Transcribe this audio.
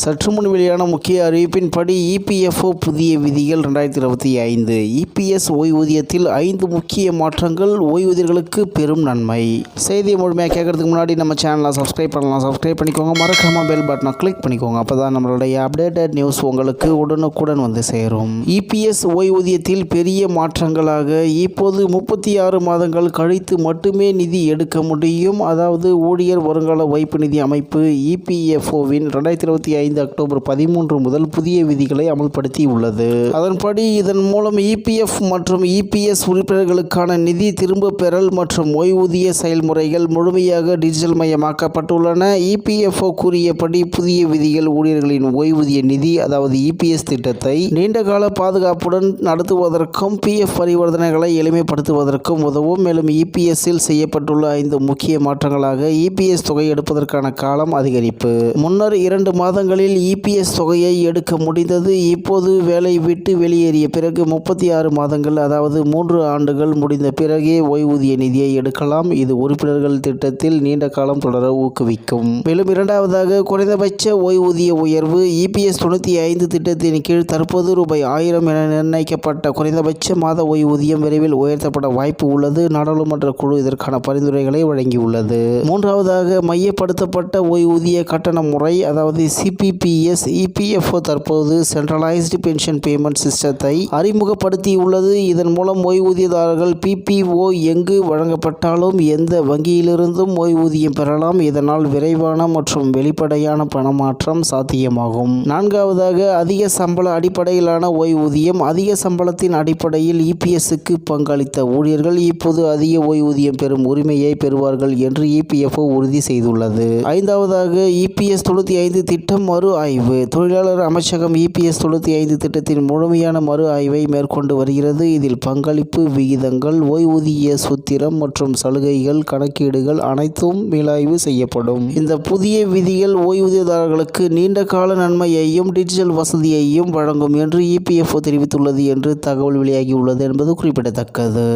சற்று முன் வெளியான முக்கிய அறிவிப்பின்படி இபிஎஃப்ஓ புதிய விதிகள் 2025. இபிஎஸ் ஓய்வூதியத்தில் 5 முக்கிய மாற்றங்கள் ஓய்வூதியர்களுக்கு பெரும் நன்மை. செய்தியை முழுமையாக கேட்கறதுக்கு முன்னாடி நம்ம சேனலை சப்ஸ்கிரைப் பண்ணலாம். சப்ஸ்கிரைப் பண்ணிக்கோங்க. மறக்காம பெல் பட்டனை கிளிக் பண்ணிக்கோங்க. அப்போ தான் நம்மளுடைய அப்டேட்டட் நியூஸ் உங்களுக்கு உடனுக்குடன் வந்து சேரும். இபிஎஸ் ஓய்வூதியத்தில் பெரிய மாற்றங்களாக இப்போது 36 மாதங்கள் கழித்து மட்டுமே நிதி எடுக்க முடியும். அதாவது ஊழியர் வருங்கால வைப்பு நிதி அமைப்பு இபிஎஃப்ஓவின் 2025 அக்டோபர் 13 முதல் புதிய விதிகளை அமல்படுத்தி உள்ளது. அதன்படி இதன் மூலம் இபிஎஃப் மற்றும் இபிஎஸ் உறுப்பினர்களுக்கான நிதி திரும்ப பெறல் மற்றும் ஓய்வூதிய செயல்முறைகள் முழுமையாக டிஜிட்டல் மயமாக்கப்பட்டுள்ளன. இபிஎஃப்ஓ கூறியபடி புதிய விதிகள் ஊழியர்களின் ஓய்வூதிய நிதி அதாவது இபிஎஸ் திட்டத்தை நீண்டகால பாதுகாப்புடன் நடத்துவதற்கும் பிஎஃப் பரிவர்த்தனைகளை எளிமைப்படுத்துவதற்கும் உதவும். மேலும் இபிஎஸ்ஸில் செய்யப்பட்டுள்ள 5 முக்கிய மாற்றங்களாக இபிஎஸ் தொகை எடுப்பதற்கான காலம் அதிகரிப்பு. முன்னர் 2 மாதங்களில் இபிஎஸ் தொகையை எடுக்க முடிந்தது. இப்போது வேலை விட்டு வெளியேறிய பிறகு 36 மாதங்கள் அதாவது 3 ஆண்டுகள் முடிந்த பிறகே ஓய்வூதிய நிதியை எடுக்கலாம். இது உறுப்பினர்கள் திட்டத்தில் நீண்ட காலம் தொடர ஊக்குவிக்கும். மேலும் இரண்டாவதாக குறைந்தபட்ச ஓய்வூதிய உயர்வு. இபிஎஸ் 95 திட்டத்தின் கீழ் தற்போது ₹1000 என நிர்ணயிக்கப்பட்ட குறைந்தபட்ச மாத ஓய்வூதியம் விரைவில் உயர்த்தப்பட வாய்ப்பு உள்ளது. நாடாளுமன்ற குழு இதற்கான பரிந்துரைகளை வழங்கியுள்ளது. மூன்றாவதாக மையப்படுத்தப்பட்ட ஓய்வூதிய கட்டண முறை அதாவது சிபிபிஎஸ். இபிஎஃப்ஓ தற்போது சென்ட்ரலைஸ்டு பென்ஷன் பேமெண்ட் சிஸ்டத்தை அறிமுகப்படுத்தியுள்ளது. இதன் மூலம் ஓய்வூதியதாரர்கள் பிபிஓ எங்கு வழங்கப்பட்டாலும் எந்த வங்கியிலிருந்தும் ஓய்வூதியம் பெறலாம். இதனால் விரைவான மற்றும் வெளிப்படையான பணமாற்றம் சாத்தியமாகும். நான்காவதாக அதிக சம்பள அடிப்படையிலான ஓய்வூதியம். அதிக சம்பளத்தின் அடிப்படையில் இபிஎஸ்க்கு பங்களித்த ஊழியர்கள் இப்போது அதிக ஓய்வூதியம் பெறும் உரிமையை பெறுவார்கள் என்று இபிஎஃப்ஓ உறுதி செய்துள்ளது. ஐந்தாவதாக இபிஎஸ் 95 திட்டம் மறு ஆய்வு. தொழிலாளர் அமைச்சகம் இபிஎஸ் 95 திட்டத்தின் முழுமையான மறு ஆய்வை மேற்கொண்டு வருகிறது. இதில் பங்களிப்பு விகிதங்கள், ஓய்வூதிய சூத்திரம் மற்றும் சலுகைகள் கணக்கீடுகள் அனைத்தும் மீளாய்வு செய்யப்படும். இந்த புதிய விதிகள் ஓய்வூதியதாரர்களுக்கு நீண்ட கால நன்மையையும் டிஜிட்டல் வசதியையும் வழங்கும் என்று இபிஎஃப்ஓ தெரிவித்துள்ளது என்று தகவல் வெளியாகியுள்ளது என்பது குறிப்பிடத்தக்கது.